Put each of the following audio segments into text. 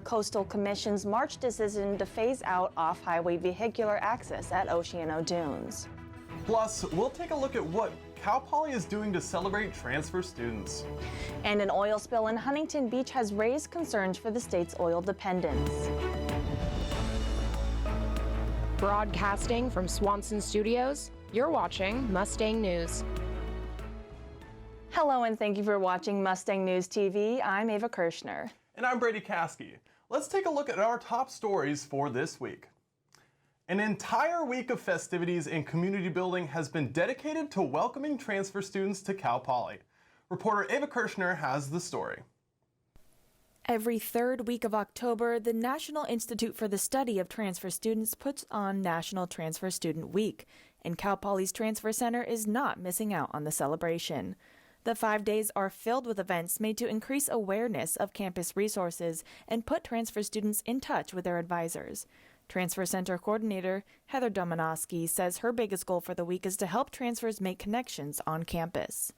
Coastal Commission's March decision to phase out off-highway vehicular access at Oceano Dunes. Plus, we'll take a look at what Cal Poly is doing to celebrate transfer students. And an oil spill in Huntington Beach has raised concerns for the state's oil dependence. Broadcasting from Swanson Studios, you're watching Mustang News. Hello and thank you for watching Mustang News TV. I'm Ava Kirshner. And I'm Brady Caskey. Let's take a look at our top stories for this week. An entire week of festivities and community building has been dedicated to welcoming transfer students to Cal Poly. Reporter Ava Kirshner has the story. Every third week of October, the National Institute for the Study of Transfer Students puts on National Transfer Student Week, and Cal Poly's Transfer Center is not missing out on the celebration. The 5 days are filled with events made to increase awareness of campus resources and put transfer students in touch with their advisors. Transfer Center Coordinator Heather Domanowski says her biggest goal for the week is to help transfers make connections on campus.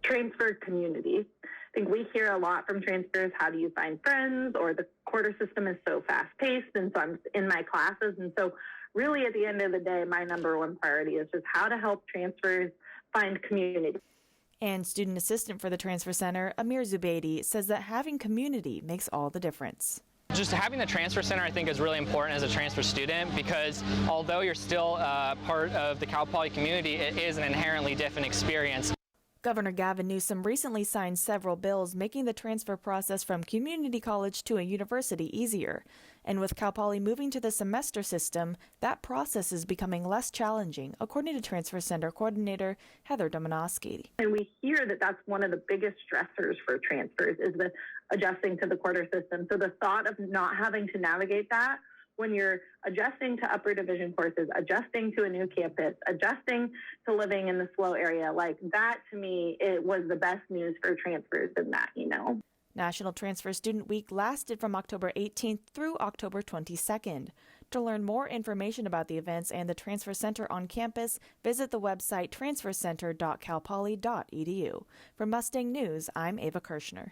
Transfer community. I think we hear a lot from transfers, how do you find friends, or the quarter system is so fast-paced, and so I'm in my classes. And so really at the end of the day, my number one priority is just how to help transfers find community. And student assistant for the Transfer Center, Amir Zubaidi, says that having community makes all the difference. Just having the Transfer Center, I think, is really important as a transfer student because although you're still part of the Cal Poly community, it is an inherently different experience. Governor Gavin Newsom recently signed several bills making the transfer process from community college to a university easier. And with Cal Poly moving to the semester system, that process is becoming less challenging, according to Transfer Center Coordinator Heather Domanowski. And we hear that that's one of the biggest stressors for transfers is the adjusting to the quarter system. So the thought of not having to navigate that when you're adjusting to upper division courses, adjusting to a new campus, adjusting to living in the SLO area, like that to me, it was the best news for transfers in that, National Transfer Student Week lasted from October 18th through October 22nd. To learn more information about the events and the Transfer Center on campus, visit the website transfercenter.calpoly.edu. For Mustang News, I'm Ava Kirshner.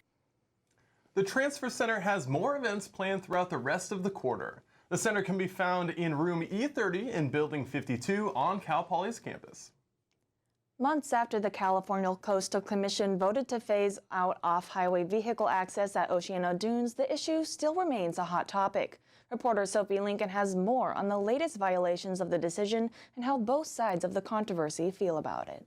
The Transfer Center has more events planned throughout the rest of the quarter. The center can be found in room E30 in Building 52 on Cal Poly's campus. Months after the California Coastal Commission voted to phase out off-highway vehicle access at Oceano Dunes, the issue still remains a hot topic. Reporter Sophie Lincoln has more on the latest violations of the decision and how both sides of the controversy feel about it.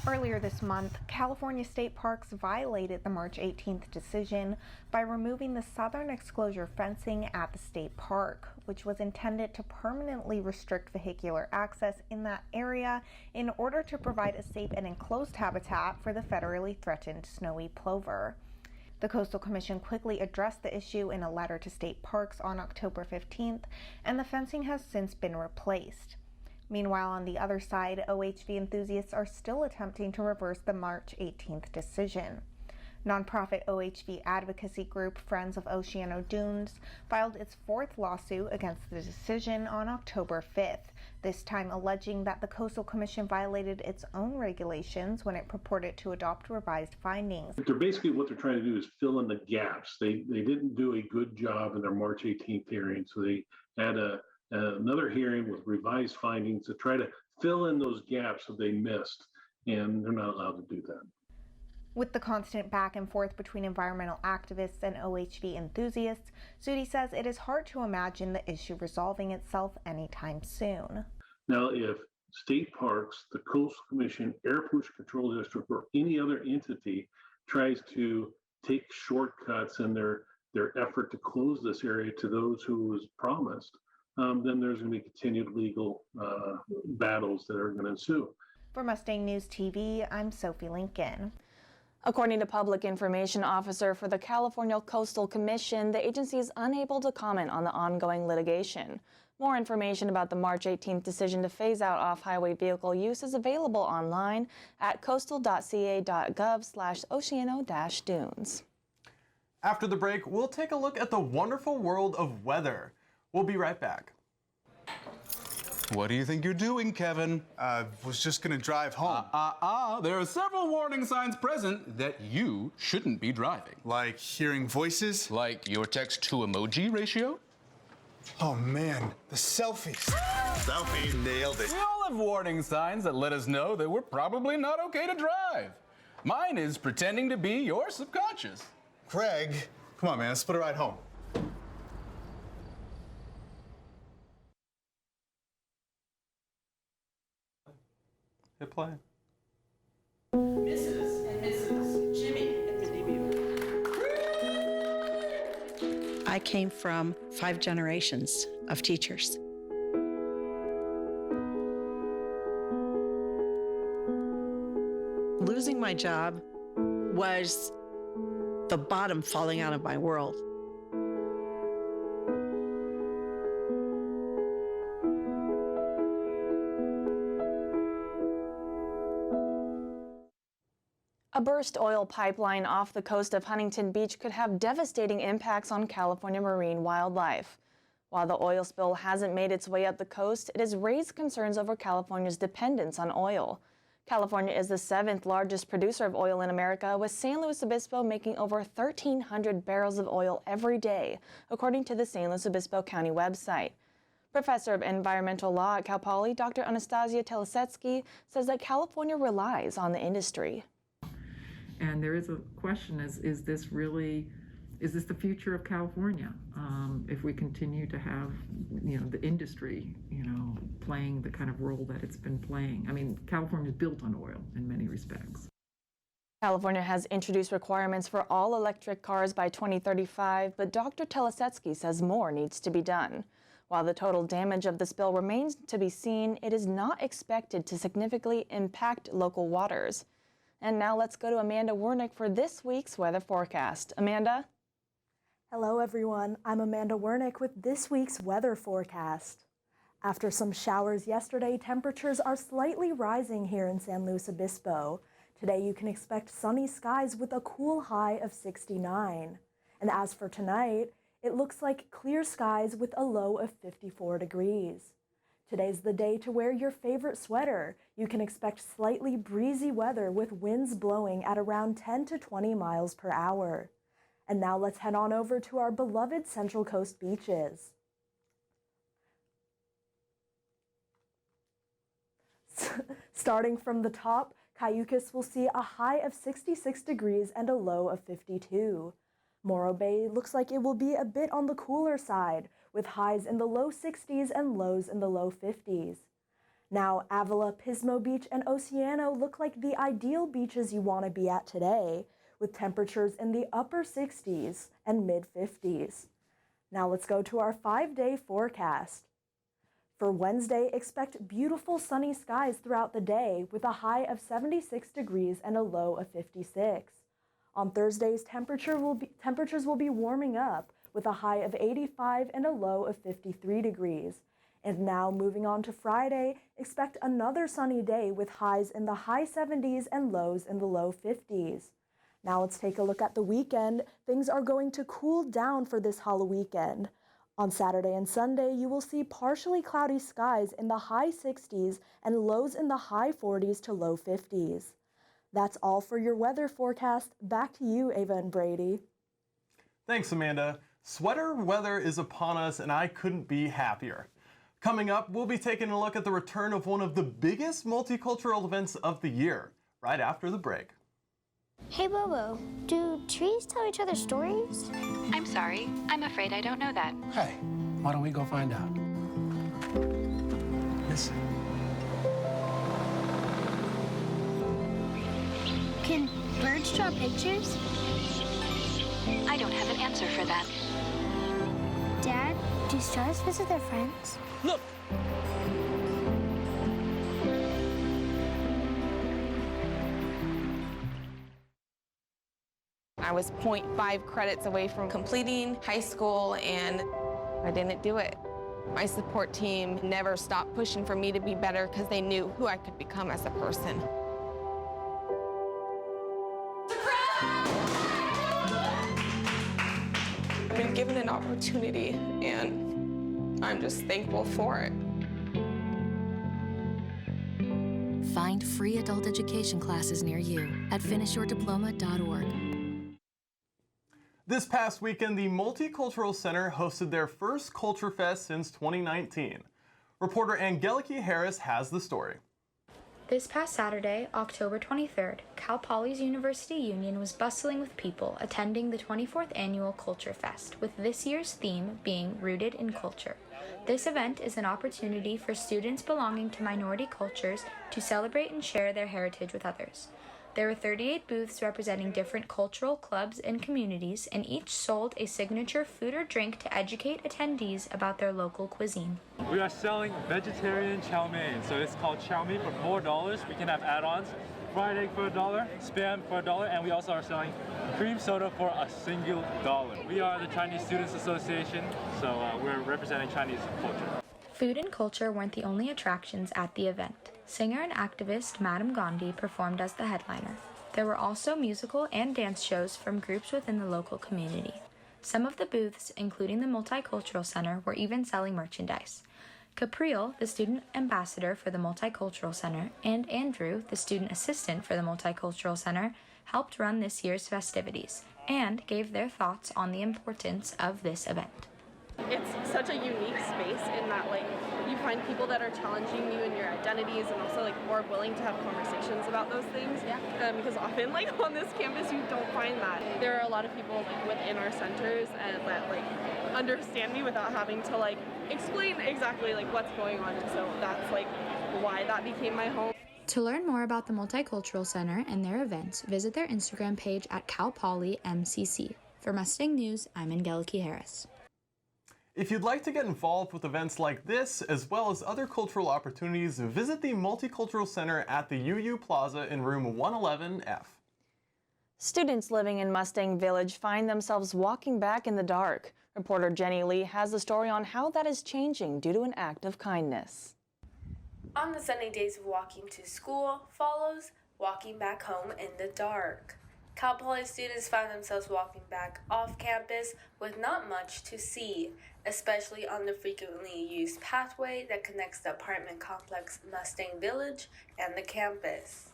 Earlier this month, California state parks violated the March 18th decision by removing the southern exclosure fencing at the state park, which was intended to permanently restrict vehicular access in that area in order to provide a safe and enclosed habitat for the federally threatened snowy plover. The Coastal Commission quickly addressed the issue in a letter to state parks on October 15th, and the fencing has since been replaced. Meanwhile, on the other side, OHV enthusiasts are still attempting to reverse the March 18th decision. Nonprofit OHV advocacy group Friends of Oceano Dunes filed its fourth lawsuit against the decision on October 5th, this time alleging that the Coastal Commission violated its own regulations when it purported to adopt revised findings. They're basically what they're trying to do is fill in the gaps. They didn't do a good job in their March 18th hearing, so they had another hearing with revised findings to try to fill in those gaps that they missed, and they're not allowed to do that. With the constant back and forth between environmental activists and OHV enthusiasts, Sudi says it is hard to imagine the issue resolving itself anytime soon. Now, if state parks, the Coastal Commission, Air Pollution Control District, or any other entity tries to take shortcuts in their effort to close this area to those who was promised, then there's going to be continued legal battles that are going to ensue. For Mustang News TV, I'm Sophie Lincoln. According to Public Information Officer for the California Coastal Commission, the agency is unable to comment on the ongoing litigation. More information about the March 18th decision to phase out off-highway vehicle use is available online at coastal.ca.gov/oceano-dunes. After the break, we'll take a look at the wonderful world of weather. We'll be right back. What do you think you're doing, Kevin? Was just gonna drive home. There are several warning signs present that you shouldn't be driving. Like hearing voices? Like your text-to-emoji ratio? Oh man, the selfies. Selfie. Nailed it. We all have warning signs that let us know that we're probably not okay to drive. Mine is pretending to be your subconscious. Craig, come on man, let's split a ride home. Hit play. Mrs. and Mrs. Jimmy at the debut. I came from 5 generations of teachers. Losing my job was the bottom falling out of my world. A burst oil pipeline off the coast of Huntington Beach could have devastating impacts on California marine wildlife. While the oil spill hasn't made its way up the coast, it has raised concerns over California's dependence on oil. California is the 7th largest producer of oil in America, with San Luis Obispo making over 1,300 barrels of oil every day, according to the San Luis Obispo County website. Professor of Environmental Law at Cal Poly, Dr. Anastasia Telesetsky, says that California relies on the industry. And there is a question, is this the future of California? If we continue to have, the industry, playing the kind of role that it's been playing. I mean, California is built on oil in many respects. California has introduced requirements for all electric cars by 2035, but Dr. Telesetsky says more needs to be done. While the total damage of the spill remains to be seen, it is not expected to significantly impact local waters. And now let's go to Amanda Wernick for this week's weather forecast. Amanda? Hello everyone, I'm Amanda Wernick with this week's weather forecast. After some showers yesterday, temperatures are slightly rising here in San Luis Obispo. Today you can expect sunny skies with a cool high of 69. And as for tonight, it looks like clear skies with a low of 54 degrees. Today's the day to wear your favorite sweater. You can expect slightly breezy weather with winds blowing at around 10 to 20 miles per hour. And now let's head on over to our beloved Central Coast beaches. Starting from the top, Cayucos will see a high of 66 degrees and a low of 52. Morro Bay looks like it will be a bit on the cooler side, with highs in the low 60s and lows in the low 50s. Now, Avila, Pismo Beach, and Oceano look like the ideal beaches you want to be at today, with temperatures in the upper 60s and mid-50s. Now let's go to our 5-day forecast. For Wednesday, expect beautiful sunny skies throughout the day, with a high of 76 degrees and a low of 56. On Thursdays, temperatures will be warming up, with a high of 85 and a low of 53 degrees. And now moving on to Friday, expect another sunny day with highs in the high 70s and lows in the low 50s. Now let's take a look at the weekend. Things are going to cool down for this Halloween weekend. On Saturday and Sunday, you will see partially cloudy skies in the high 60s and lows in the high 40s to low 50s. That's all for your weather forecast. Back to you, Ava and Brady. Thanks, Amanda. Sweater weather is upon us, and I couldn't be happier. Coming up, we'll be taking a look at the return of one of the biggest multicultural events of the year, right after the break. Hey, Bobo, do trees tell each other stories? I'm sorry. I'm afraid I don't know that. Hey, why don't we go find out? Listen. Can birds draw pictures? I don't have an answer for that. Dad, do stars visit their friends? Look! I was 0.5 credits away from completing high school, and I didn't do it. My support team never stopped pushing for me to be better because they knew who I could become as a person. I've been given an opportunity, and I'm just thankful for it. Find free adult education classes near you at finishyourdiploma.org. This past weekend, the Multicultural Center hosted their first Culture Fest since 2019. Reporter Angeliki Harris has the story. This past Saturday, October 23rd, Cal Poly's University Union was bustling with people attending the 24th Annual Culture Fest, with this year's theme being Rooted in Culture. This event is an opportunity for students belonging to minority cultures to celebrate and share their heritage with others. There were 38 booths representing different cultural clubs and communities, and each sold a signature food or drink to educate attendees about their local cuisine. We are selling vegetarian chow mein, so it's called chow mein for $4. We can have add-ons, fried egg for $1, spam for $1, and we also are selling cream soda for a single $1. We are the Chinese Students Association, so we're representing Chinese culture. Food and culture weren't the only attractions at the event. Singer and activist Madam Gandhi performed as the headliner. There were also musical and dance shows from groups within the local community. Some of the booths, including the Multicultural Center, were even selling merchandise. Capriel, the student ambassador for the Multicultural Center, and Andrew, the student assistant for the Multicultural Center, helped run this year's festivities and gave their thoughts on the importance of this event. It's such a unique space in that, like, you find people that are challenging you in your identities and also, like, more willing to have conversations about those things. Yeah. Because often, like, on this campus, you don't find that. There are a lot of people, like, within our centers and that, like, understand me without having to, like, explain exactly, like, what's going on. And so that's, like, why that became my home. To learn more about the Multicultural Center and their events, visit their Instagram page at Cal Poly MCC. For Mustang News, I'm Angeliki Harris. If you'd like to get involved with events like this, as well as other cultural opportunities, visit the Multicultural Center at the UU Plaza in room 111F. Students living in Mustang Village find themselves walking back in the dark. Reporter Jenny Lee has the story on how that is changing due to an act of kindness. On the sunny days of walking to school follows walking back home in the dark. Cal Poly students find themselves walking back off campus with not much to see, especially on the frequently used pathway that connects the apartment complex Mustang Village and the campus.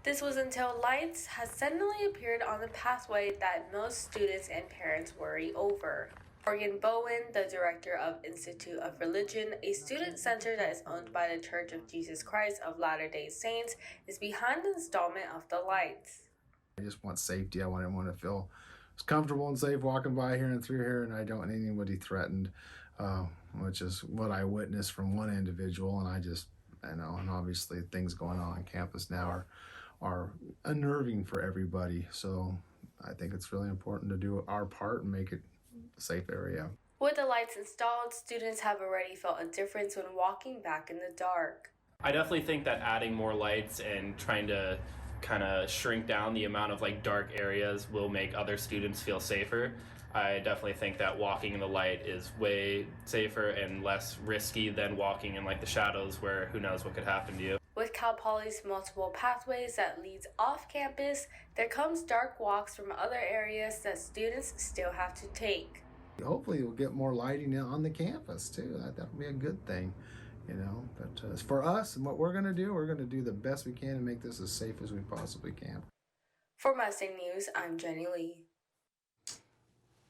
This was until lights had suddenly appeared on the pathway that most students and parents worry over. Morgan Bowen, the director of Institute of Religion, a student center that is owned by the Church of Jesus Christ of Latter-day Saints, is behind the installment of the lights. I just want safety. I want everyone to feel comfortable and safe walking by here and through here, and I don't want anybody threatened, which is what I witnessed from one individual. And and obviously things going on campus now are unnerving for everybody. So I think it's really important to do our part and make it a safe area. With the lights installed, students have already felt a difference when walking back in the dark. I definitely think that adding more lights and trying to kind of shrink down the amount of like dark areas will make other students feel safer. I definitely think that walking in the light is way safer and less risky than walking in like the shadows where who knows what could happen to you. With Cal Poly's multiple pathways that leads off campus, there comes dark walks from other areas that students still have to take. Hopefully we'll get more lighting on the campus too. That'll be a good thing. But for us and what we're going to do the best we can and make this as safe as we possibly can. For Mustang News, I'm Jenny Lee.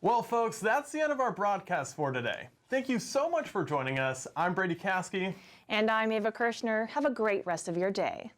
Well, folks, that's the end of our broadcast for today. Thank you so much for joining us. I'm Brady Caskey. And I'm Ava Kirshner. Have a great rest of your day.